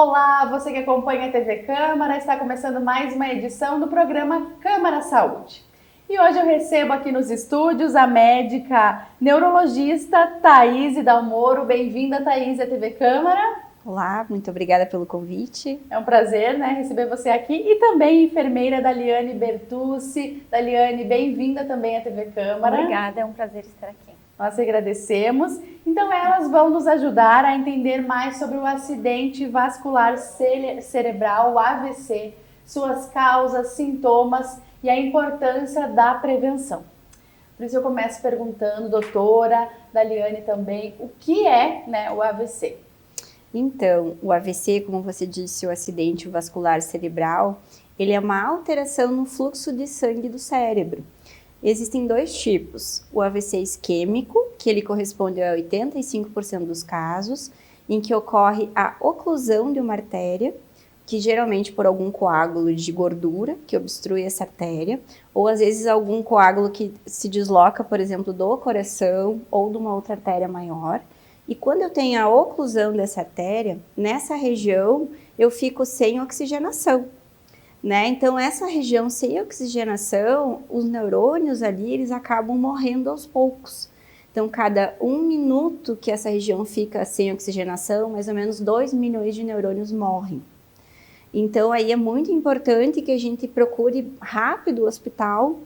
Olá, você que acompanha a TV Câmara, está começando mais uma edição do programa Câmara Saúde. E hoje eu recebo aqui nos estúdios a médica neurologista Thaís Dalmoro. Bem-vinda, Thaís, à TV Câmara. Olá, muito obrigada pelo convite. É um prazer, receber você aqui. E também a enfermeira Daliane Bertucci. Daliane, bem-vinda também à TV Câmara. Obrigada, é um prazer estar aqui. Nós agradecemos. Então, elas vão nos ajudar a entender mais sobre o acidente vascular cerebral, o AVC, suas causas, sintomas e a importância da prevenção. Por isso eu começo perguntando, doutora, Daliane também, o que é, o AVC? Então, o AVC, como você disse, o acidente vascular cerebral, ele é uma alteração no fluxo de sangue do cérebro. Existem dois tipos, o AVC isquêmico, que ele corresponde a 85% dos casos, em que ocorre a oclusão de uma artéria, que geralmente por algum coágulo de gordura que obstrui essa artéria, ou às vezes algum coágulo que se desloca, por exemplo, do coração ou de uma outra artéria maior. E quando eu tenho a oclusão dessa artéria, nessa região eu fico sem oxigenação. Então, essa região sem oxigenação, os neurônios ali, eles acabam morrendo aos poucos. Então, cada 1 minuto que essa região fica sem oxigenação, mais ou menos 2 milhões de neurônios morrem. Então, aí é muito importante que a gente procure rápido o hospital,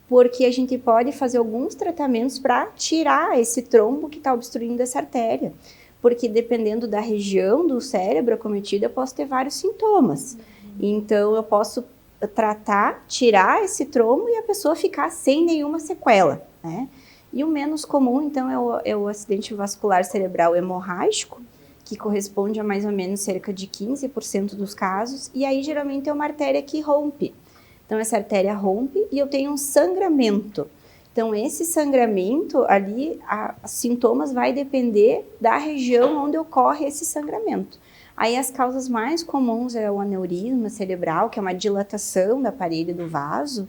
porque a gente pode fazer alguns tratamentos para tirar esse trombo que está obstruindo essa artéria. Porque dependendo da região do cérebro acometida, eu posso ter vários sintomas. Então, eu posso tratar, tirar esse trombo e a pessoa ficar sem nenhuma sequela, E o menos comum, então, é o acidente vascular cerebral hemorrágico, que corresponde a mais ou menos cerca de 15% dos casos, e aí geralmente é uma artéria que rompe. Então, essa artéria rompe e eu tenho um sangramento. Então, esse sangramento ali, os sintomas vai depender da região onde ocorre esse sangramento. Aí as causas mais comuns é o aneurisma cerebral, que é uma dilatação da parede do vaso,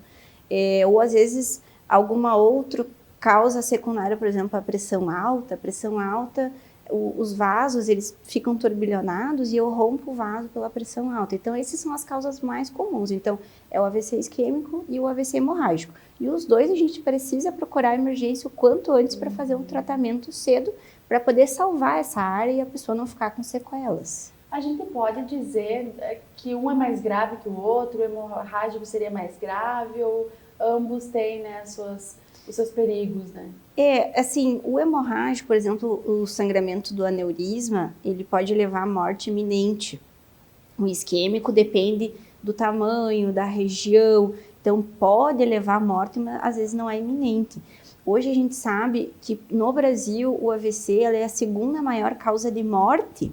ou às vezes alguma outra causa secundária, por exemplo, a pressão alta, os vasos eles ficam turbilhonados e eu rompo o vaso pela pressão alta. Então, essas são as causas mais comuns. Então, é o AVC isquêmico e o AVC hemorrágico. E os dois a gente precisa procurar emergência o quanto antes para fazer um tratamento cedo, para poder salvar essa área e a pessoa não ficar com sequelas. A gente pode dizer que um é mais grave que o outro, o hemorrágico seria mais grave, ou ambos têm os seus perigos, Assim, o hemorrágico, por exemplo, o sangramento do aneurisma, ele pode levar à morte iminente. O isquêmico depende do tamanho, da região, então pode levar à morte, mas às vezes não é iminente. Hoje a gente sabe que no Brasil o AVC ela é a segunda maior causa de morte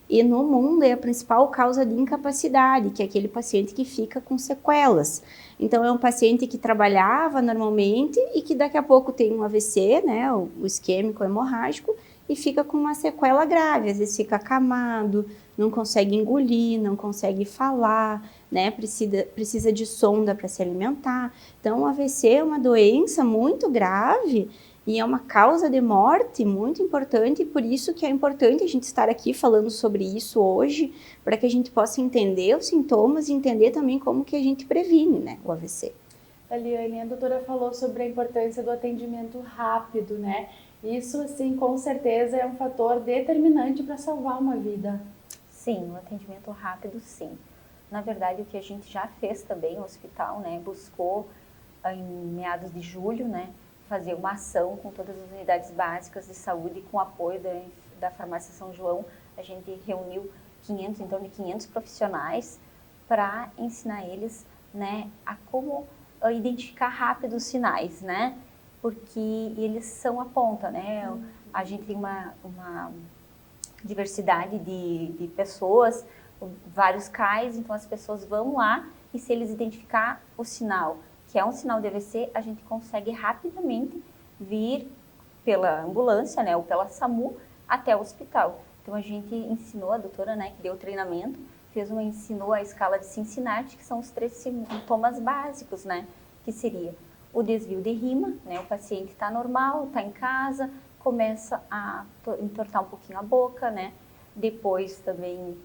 e no mundo é a principal causa de incapacidade, que é aquele paciente que fica com sequelas. Então é um paciente que trabalhava normalmente e que daqui a pouco tem um AVC, o isquêmico hemorrágico, e fica com uma sequela grave, às vezes fica acamado, não consegue engolir, não consegue falar, precisa de sonda para se alimentar. Então o AVC é uma doença muito grave e é uma causa de morte muito importante, e por isso que é importante a gente estar aqui falando sobre isso hoje, para que a gente possa entender os sintomas e entender também como que a gente previne, o AVC. Daliane, a doutora falou sobre a importância do atendimento rápido, Isso, assim, com certeza é um fator determinante para salvar uma vida. Sim, o atendimento rápido, sim. Na verdade, o que a gente já fez também, o hospital, buscou em meados de julho, fazer uma ação com todas as unidades básicas de saúde, com o apoio da Farmácia São João. A gente reuniu em torno de 500 profissionais para ensinar eles, a como identificar rápido os sinais, porque eles são a ponta, A gente tem uma diversidade de pessoas, vários CAIs, então as pessoas vão lá e se eles identificar o sinal, que é um sinal de AVC, a gente consegue rapidamente vir pela ambulância, ou pela SAMU, até o hospital. Então a gente ensinou, a doutora, que deu treinamento, ensinou a escala de Cincinnati, que são os 3 sintomas básicos, que seria o desvio de rima, o paciente está normal, está em casa, começa a entortar um pouquinho a boca, Depois também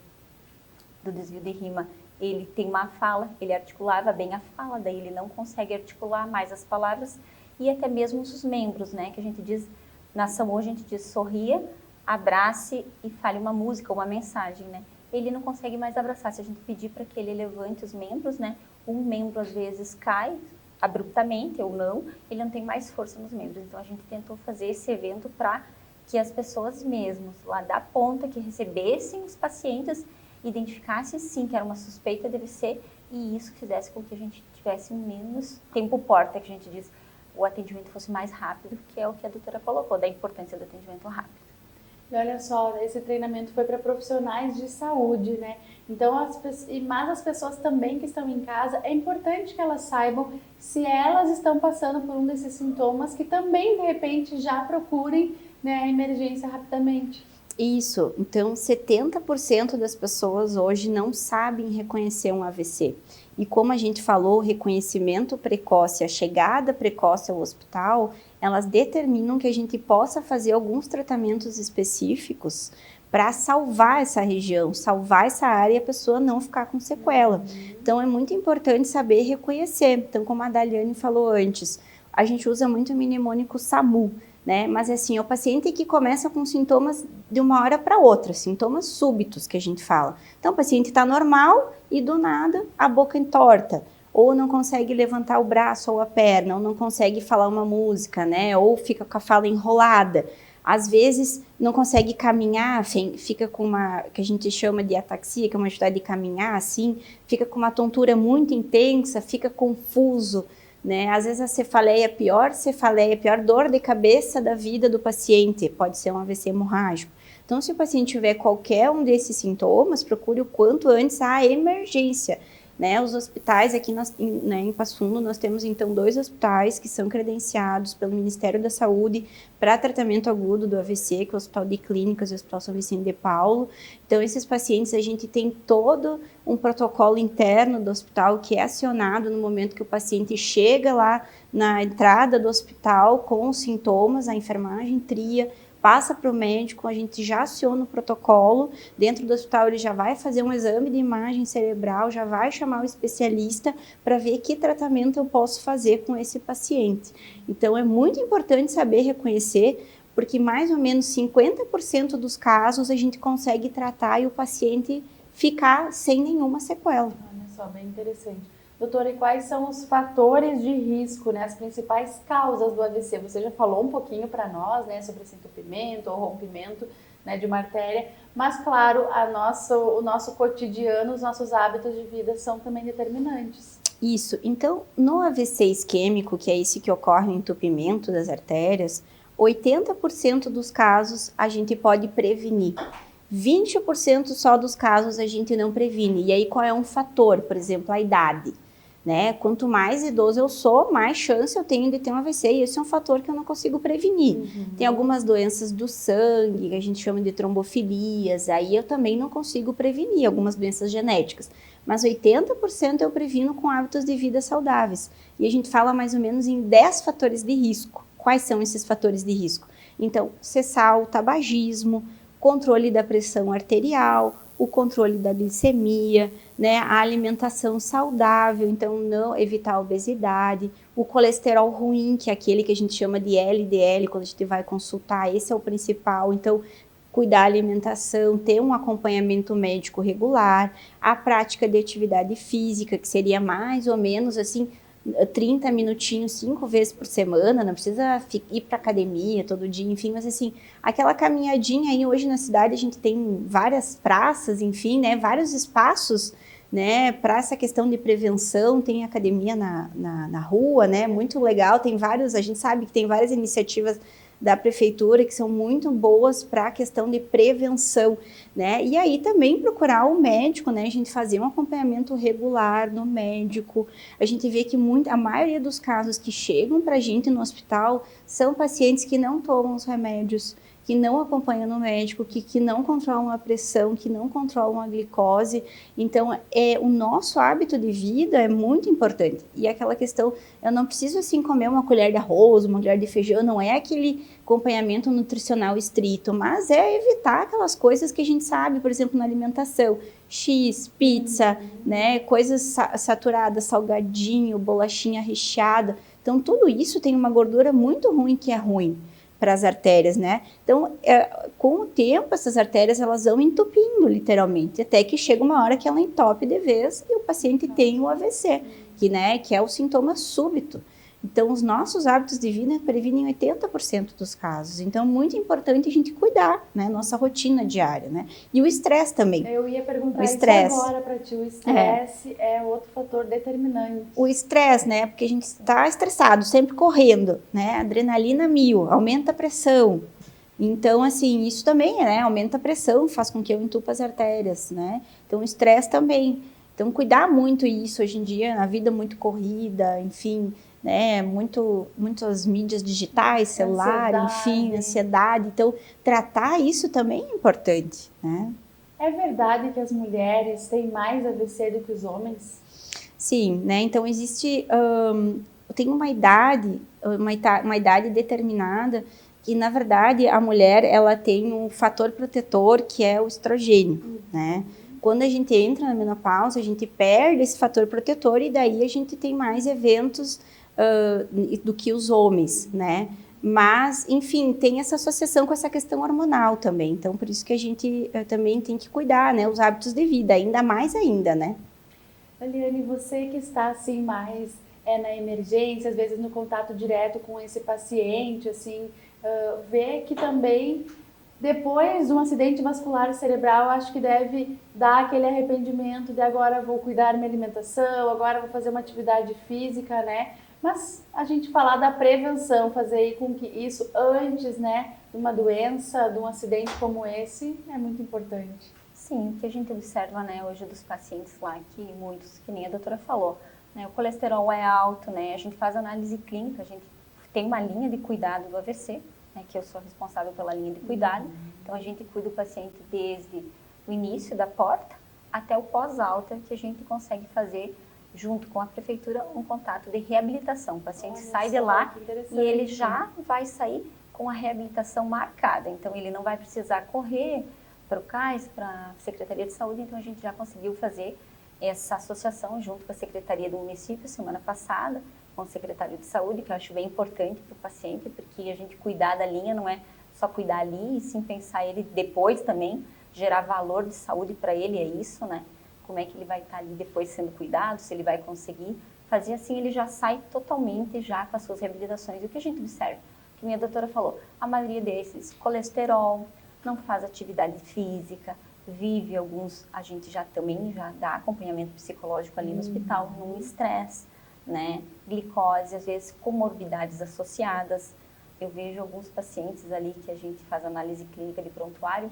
do desvio de rima, ele tem uma fala, ele articulava bem a fala, daí ele não consegue articular mais as palavras e até mesmo os membros, né? Que a gente diz, na Samoa a gente diz sorria, abrace e fale uma música, uma mensagem, né? Ele não consegue mais abraçar. Se a gente pedir para que ele levante os membros, né? Um membro às vezes cai abruptamente ou não, ele não tem mais força nos membros. Então a gente tentou fazer esse evento para que as pessoas mesmas lá da ponta que recebessem os pacientes identificassem sim que era uma suspeita de AVC e isso fizesse com que a gente tivesse menos tempo porta, que a gente diz, o atendimento fosse mais rápido, que é o que a doutora colocou, da importância do atendimento rápido. E olha só, esse treinamento foi para profissionais de saúde, né? Então, mas as pessoas também que estão em casa, é importante que elas saibam se elas estão passando por um desses sintomas, que também, de repente, já procurem, né, a emergência rapidamente. Isso, então 70% das pessoas hoje não sabem reconhecer um AVC. E como a gente falou, o reconhecimento precoce, a chegada precoce ao hospital, elas determinam que a gente possa fazer alguns tratamentos específicos para salvar essa região, salvar essa área e a pessoa não ficar com sequela. Então é muito importante saber reconhecer. Então, como a Daliane falou antes, a gente usa muito o mnemônico SAMU, né? Mas assim, é o paciente que começa com sintomas de uma hora para outra, sintomas súbitos que a gente fala. Então o paciente está normal e do nada a boca entorta, ou não consegue levantar o braço ou a perna, ou não consegue falar uma música, né? Ou fica com a fala enrolada. Às vezes não consegue caminhar, fica com uma, que a gente chama de ataxia, que é uma dificuldade de caminhar assim, fica com uma tontura muito intensa, fica confuso, né? Às vezes a cefaleia, pior dor de cabeça da vida do paciente, pode ser um AVC hemorrágico. Então, se o paciente tiver qualquer um desses sintomas, procure o quanto antes a emergência, né? Os hospitais aqui em Passo Fundo, nós temos então 2 hospitais que são credenciados pelo Ministério da Saúde para tratamento agudo do AVC, que é o Hospital de Clínicas e o Hospital São Vicente de Paulo. Então, esses pacientes, a gente tem todo um protocolo interno do hospital que é acionado no momento que o paciente chega lá na entrada do hospital com os sintomas, a enfermagem tria, passa para o médico, a gente já aciona o protocolo, dentro do hospital ele já vai fazer um exame de imagem cerebral, já vai chamar o especialista para ver que tratamento eu posso fazer com esse paciente. Então é muito importante saber reconhecer, porque mais ou menos 50% dos casos a gente consegue tratar e o paciente ficar sem nenhuma sequela. Olha só, bem interessante. Doutora, e quais são os fatores de risco, né, as principais causas do AVC? Você já falou um pouquinho para nós, né, sobre esse entupimento ou rompimento, né, de uma artéria, mas claro, o nosso cotidiano, os nossos hábitos de vida são também determinantes. Isso, então no AVC isquêmico, que é esse que ocorre o entupimento das artérias, 80% dos casos a gente pode prevenir. 20% só dos casos a gente não previne. E aí qual é um fator? Por exemplo, a idade, né? Quanto mais idoso eu sou, mais chance eu tenho de ter um AVC. E esse é um fator que eu não consigo prevenir. Tem algumas doenças do sangue, que a gente chama de trombofilias, aí eu também não consigo prevenir, algumas doenças genéticas. Mas 80% eu previno com hábitos de vida saudáveis. E a gente fala mais ou menos em 10 fatores de risco. Quais são esses fatores de risco? Então, cessar o tabagismo, controle da pressão arterial, o controle da glicemia, né, a alimentação saudável, então não evitar a obesidade, o colesterol ruim, que é aquele que a gente chama de LDL, quando a gente vai consultar, esse é o principal, então cuidar da alimentação, ter um acompanhamento médico regular, a prática de atividade física, que seria mais ou menos assim, 30 minutinhos 5 vezes por semana, não precisa ir para academia todo dia, enfim, mas assim, aquela caminhadinha aí, hoje na cidade a gente tem várias praças, enfim, né, vários espaços, né, para essa questão de prevenção, tem academia na rua, né, muito legal, tem vários, a gente sabe que tem várias iniciativas da prefeitura que são muito boas para a questão de prevenção, né? E aí também procurar o médico, né? A gente fazer um acompanhamento regular no médico. A gente vê que a maioria dos casos que chegam para a gente no hospital são pacientes que não tomam os remédios, que não acompanham no médico, que não controlam a pressão, que não controlam a glicose. Então, o nosso hábito de vida é muito importante. E aquela questão, eu não preciso assim comer uma colher de arroz, uma colher de feijão, não é aquele acompanhamento nutricional estrito, mas é evitar aquelas coisas que a gente sabe, por exemplo, na alimentação, X, pizza, né, coisas saturadas, salgadinho, bolachinha recheada. Então, tudo isso tem uma gordura muito ruim que é ruim para as artérias, né? Então, com o tempo, essas artérias, elas vão entupindo, literalmente, até que chega uma hora que ela entope de vez e o paciente tem o AVC, que é o sintoma súbito. Então, os nossos hábitos de vida previnem 80% dos casos. Então, é muito importante a gente cuidar, né? Nossa rotina diária, né? E o estresse também. Eu ia perguntar isso agora para ti. O estresse é outro fator determinante. O estresse, né? Porque a gente está estressado, sempre correndo, né? Adrenalina 1000, aumenta a pressão. Então, assim, isso também, né? Aumenta a pressão, faz com que eu entupa as artérias, né? Então, o estresse também. Então, cuidar muito isso hoje em dia, na vida muito corrida, enfim, né, muitas mídias digitais, celular, enfim, ansiedade. Então, tratar isso também é importante, né? É verdade que as mulheres têm mais AVC do que os homens? Sim, né? Então, tem uma idade determinada que, na verdade, a mulher, ela tem um fator protetor que é o estrogênio, né? Quando a gente entra na menopausa, a gente perde esse fator protetor e daí a gente tem mais eventos do que os homens, né? Mas, enfim, tem essa associação com essa questão hormonal também. Então, por isso que a gente também tem que cuidar, né? Os hábitos de vida, ainda mais ainda, né? Eliane, você que está, assim, mais na emergência, às vezes no contato direto com esse paciente, assim, vê que também, depois de um acidente vascular cerebral, acho que deve dar aquele arrependimento de agora vou cuidar da minha alimentação, agora vou fazer uma atividade física, né? Mas a gente falar da prevenção, fazer com que isso antes, né, de uma doença, de um acidente como esse, é muito importante. Sim, o que a gente observa, né, hoje dos pacientes lá, que muitos, que nem a doutora falou, né, o colesterol é alto, né, a gente faz análise clínica, a gente tem uma linha de cuidado do AVC, né, que eu sou responsável pela linha de cuidado, então a gente cuida do paciente desde o início da porta até o pós-alta, que a gente consegue fazer junto com a prefeitura, um contato de reabilitação. O paciente sai de lá e ele já vai sair com a reabilitação marcada. Então, ele não vai precisar correr para o CAIS, para a Secretaria de Saúde. Então, a gente já conseguiu fazer essa associação junto com a Secretaria do Município, semana passada, com o Secretário de Saúde, que eu acho bem importante para o paciente, porque a gente cuidar da linha não é só cuidar ali, e sim pensar ele depois também, gerar valor de saúde para ele, é isso, né? Como é que ele vai estar ali depois sendo cuidado, se ele vai conseguir fazer assim, ele já sai totalmente já com as suas reabilitações. E o que a gente observa? Que minha doutora falou, a maioria desses, colesterol, não faz atividade física, vive alguns, a gente já também já dá acompanhamento psicológico ali no hospital, num estresse, né? Glicose, às vezes comorbidades associadas. Eu vejo alguns pacientes ali que a gente faz análise clínica de prontuário,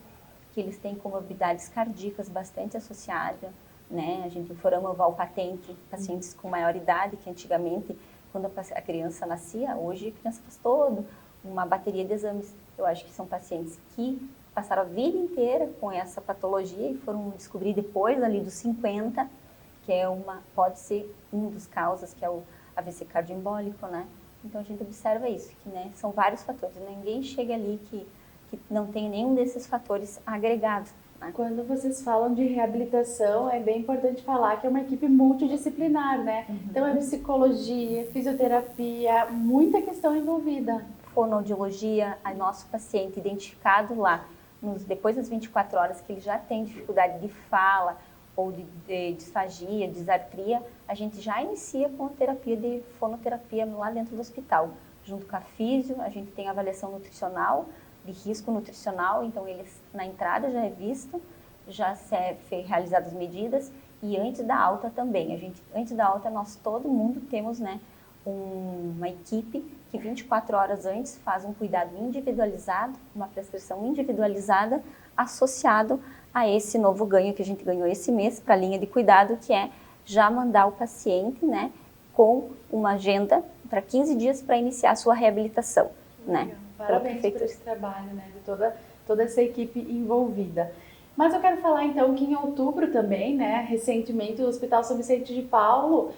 que eles têm comorbidades cardíacas bastante associadas, né? A gente informa valpatente, pacientes com maior idade, que antigamente, quando a criança nascia, hoje a criança faz toda uma bateria de exames. Eu acho que são pacientes que passaram a vida inteira com essa patologia e foram descobrir depois ali dos 50, que pode ser um dos causas, que é o AVC cardioembólico, né? Então a gente observa isso, que, né, são vários fatores, ninguém chega ali que não tem nenhum desses fatores agregados. Né? Quando vocês falam de reabilitação, é bem importante falar que é uma equipe multidisciplinar, né? Então é psicologia, fisioterapia, muita questão envolvida. Fonoaudiologia, a nosso paciente identificado lá, depois das 24 horas que ele já tem dificuldade de fala ou de disfagia, disartria, a gente já inicia com a terapia de fonoterapia lá dentro do hospital. Junto com a físio, a gente tem avaliação nutricional, de risco nutricional, então eles na entrada já é visto, já realizadas as medidas e antes da alta também. Antes da alta todo mundo temos, né, uma equipe que 24 horas antes faz um cuidado individualizado, uma prescrição individualizada associado a esse novo ganho que a gente ganhou esse mês para a linha de cuidado, que é já mandar o paciente, né, com uma agenda para 15 dias para iniciar a sua reabilitação, né? Parabéns por esse trabalho, né, de toda essa equipe envolvida. Mas eu quero falar então que em outubro também, né, recentemente o Hospital São Vicente de Paulo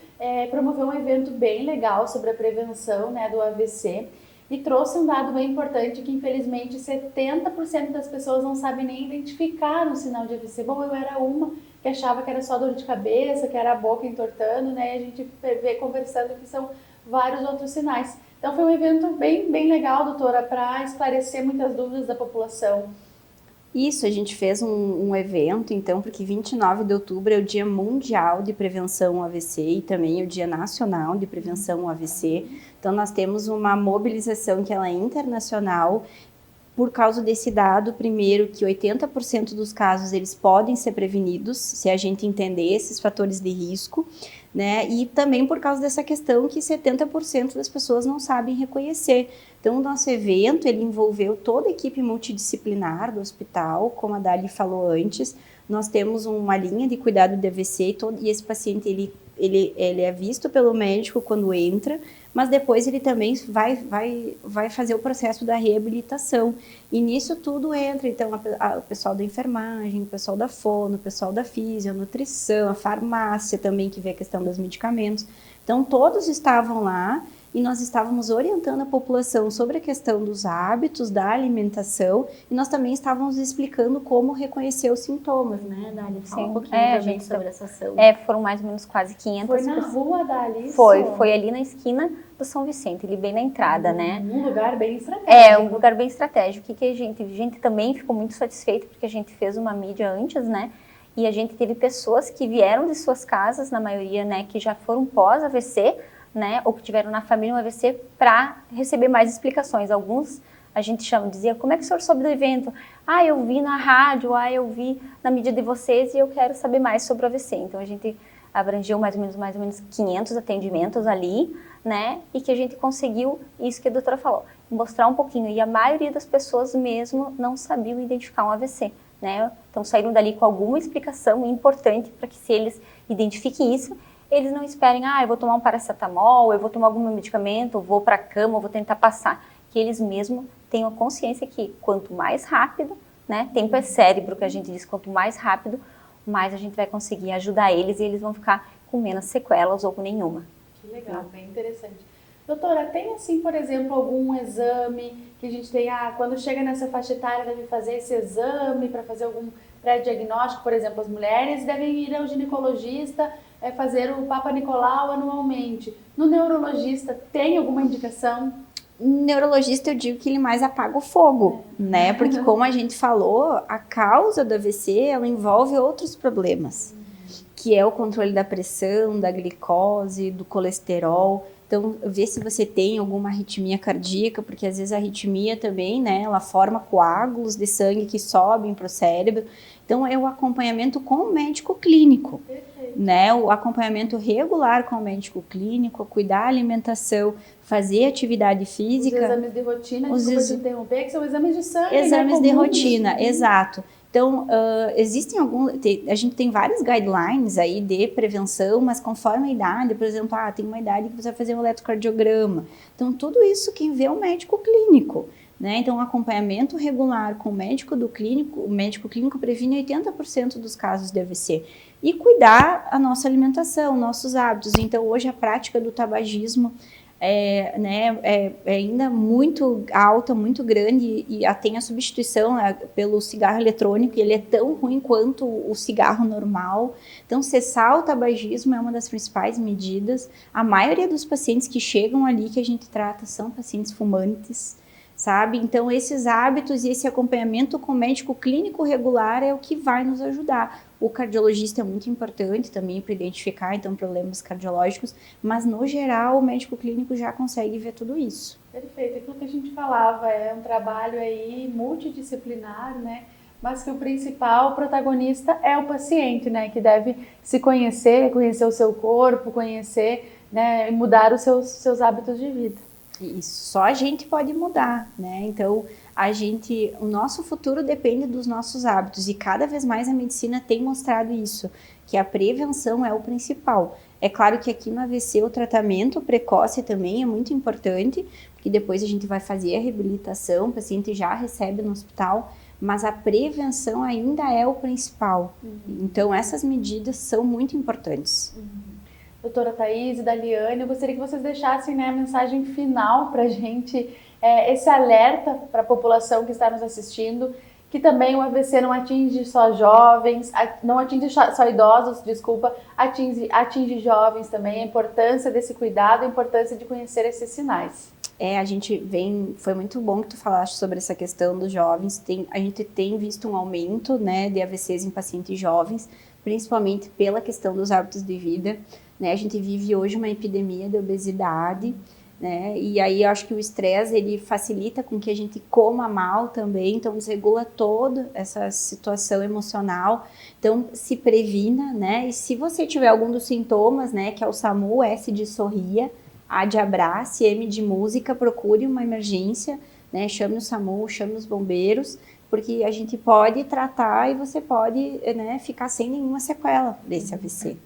promoveu um evento bem legal sobre a prevenção, né, do AVC e trouxe um dado bem importante que infelizmente 70% das pessoas não sabem nem identificar um sinal de AVC. Bom, eu era uma que achava que era só dor de cabeça, que era a boca entortando, né, e a gente vê conversando que são vários outros sinais. Então foi um evento bem legal, doutora, para esclarecer muitas dúvidas da população. Isso, a gente fez um evento, então, porque 29 de outubro é o Dia Mundial de Prevenção ao AVC e também o Dia Nacional de Prevenção ao AVC. Então, nós temos uma mobilização que ela é internacional por causa desse dado, primeiro, que 80% dos casos eles podem ser prevenidos se a gente entender esses fatores de risco, né? E também por causa dessa questão que 70% das pessoas não sabem reconhecer. Então, o nosso evento, ele envolveu toda a equipe multidisciplinar do hospital, como a Dali falou antes. Nós temos uma linha de cuidado de AVC e esse paciente, ele é visto pelo médico quando entra, mas depois ele também vai fazer o processo da reabilitação. E nisso tudo entra, então, o pessoal da enfermagem, o pessoal da fono, o pessoal da físio, a nutrição, a farmácia também, que vê a questão dos medicamentos. Então, todos estavam lá e nós estávamos orientando a população sobre a questão dos hábitos, da alimentação, e nós também estávamos explicando como reconhecer os sintomas, né, Dali? Fala um pouquinho pra gente sobre essa ação. Foram mais ou menos quase 500 pessoas. Foi na rua, Dali? Foi ali na esquina do São Vicente, ali bem na entrada, né? Um lugar bem estratégico. Um lugar bem estratégico. O que a gente também ficou muito satisfeito, porque a gente fez uma mídia antes, né? E a gente teve pessoas que vieram de suas casas, na maioria, né, que já foram pós-AVC, né, ou que tiveram na família um AVC, para receber mais explicações. Alguns a gente dizia, como é que o senhor soube do evento? Eu vi na rádio, eu vi na mídia de vocês e eu quero saber mais sobre o AVC. Então a gente abrangeu mais ou menos 500 atendimentos ali, né, e que a gente conseguiu isso que a doutora falou, mostrar um pouquinho. E a maioria das pessoas mesmo não sabiam identificar um AVC, né, então saíram dali com alguma explicação importante para que se eles identifiquem isso, eles não esperem, eu vou tomar um paracetamol, eu vou tomar algum medicamento, eu vou para a cama, eu vou tentar passar. Que eles mesmos tenham a consciência que quanto mais rápido, né, tempo é cérebro, que a gente diz, quanto mais rápido, mais a gente vai conseguir ajudar eles e eles vão ficar com menos sequelas ou com nenhuma. Que legal, bem interessante. Doutora, tem assim, por exemplo, algum exame que a gente tem, quando chega nessa faixa etária deve fazer esse exame para fazer algum pré-diagnóstico, por exemplo, as mulheres devem ir ao ginecologista, fazer o Papa Nicolau anualmente. No neurologista, tem alguma indicação? Neurologista, eu digo que ele mais apaga o fogo, né? Porque como a gente falou, a causa do AVC, ela envolve outros problemas, que é o controle da pressão, da glicose, do colesterol. Então, ver se você tem alguma arritmia cardíaca, porque às vezes a arritmia também, né, ela forma coágulos de sangue que sobem para o cérebro. Então, é o acompanhamento com o médico clínico, né, o acompanhamento regular com o médico clínico, cuidar da alimentação, fazer atividade física. Os exames de rotina, desculpa te interromper, que são exames de sangue, exames, né, de rotina, né? Exato. Então, existem a gente tem vários guidelines aí de prevenção, mas conforme a idade, por exemplo, tem uma idade que você vai fazer um eletrocardiograma. Então, tudo isso quem vê é o médico clínico, né? Então, acompanhamento regular com o médico clínico previne 80% dos casos de AVC. E cuidar a nossa alimentação, nossos hábitos. Então, hoje a prática do tabagismo é ainda muito alta, muito grande, e tem a substituição pelo cigarro eletrônico, e ele é tão ruim quanto o cigarro normal. Então, cessar o tabagismo é uma das principais medidas. A maioria dos pacientes que chegam ali que a gente trata são pacientes fumantes, sabe? Então, esses hábitos e esse acompanhamento com o médico clínico regular é o que vai nos ajudar. O cardiologista é muito importante também para identificar, então, problemas cardiológicos, mas, no geral, o médico clínico já consegue ver tudo isso. Perfeito. Aquilo que a gente falava, é um trabalho aí multidisciplinar, né? Mas que o principal protagonista é o paciente, né? Que deve se conhecer o seu corpo, conhecer, né? E mudar os seus hábitos de vida. Isso, só a gente pode mudar, né? Então, o nosso futuro depende dos nossos hábitos e cada vez mais a medicina tem mostrado isso, que a prevenção é o principal. É claro que aqui no AVC o tratamento precoce também é muito importante, porque depois a gente vai fazer a reabilitação, o paciente já recebe no hospital, mas a prevenção ainda é o principal. Então, essas medidas são muito importantes. Doutora Thaís e Daliane, eu gostaria que vocês deixassem, né, a mensagem final para a gente, esse alerta para a população que está nos assistindo, que também o AVC não atinge só jovens, não atinge só idosos, desculpa, atinge jovens também, a importância desse cuidado, a importância de conhecer esses sinais. Foi muito bom que tu falaste sobre essa questão dos jovens, a gente tem visto um aumento, né, de AVCs em pacientes jovens, principalmente pela questão dos hábitos de vida, né, a gente vive hoje uma epidemia de obesidade, né, e aí eu acho que o estresse, ele facilita com que a gente coma mal também, então desregula toda essa situação emocional, então se previna, né, e se você tiver algum dos sintomas, né, que é o SAMU, S de sorria, A de abrace, M de música, procure uma emergência, né, chame o SAMU, chame os bombeiros, porque a gente pode tratar e você pode, né, ficar sem nenhuma sequela desse AVC.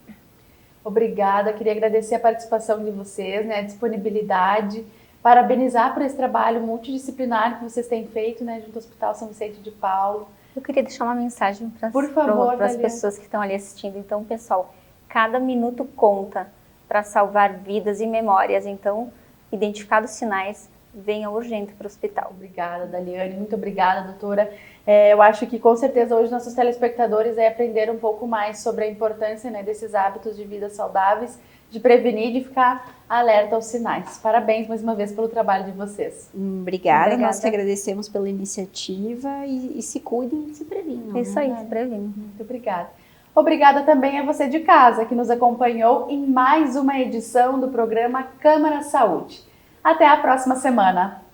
Obrigada, queria agradecer a participação de vocês, né, a disponibilidade, parabenizar por esse trabalho multidisciplinar que vocês têm feito, né, junto ao Hospital São Vicente de Paulo. Eu queria deixar uma mensagem para as pessoas que estão ali assistindo. Então, pessoal, cada minuto conta para salvar vidas e memórias. Então, identificados os sinais, venha urgente para o hospital. Obrigada, Daliane. Muito obrigada, doutora. Eu acho que, com certeza, hoje nossos telespectadores aprender um pouco mais sobre a importância, né, desses hábitos de vida saudáveis, de prevenir e de ficar alerta aos sinais. Parabéns, mais uma vez, pelo trabalho de vocês. Obrigada. Nós que agradecemos pela iniciativa e se cuidem e se previnam. Isso aí, se previnam. Muito obrigada. Obrigada também a você de casa que nos acompanhou em mais uma edição do programa Câmara Saúde. Até a próxima semana!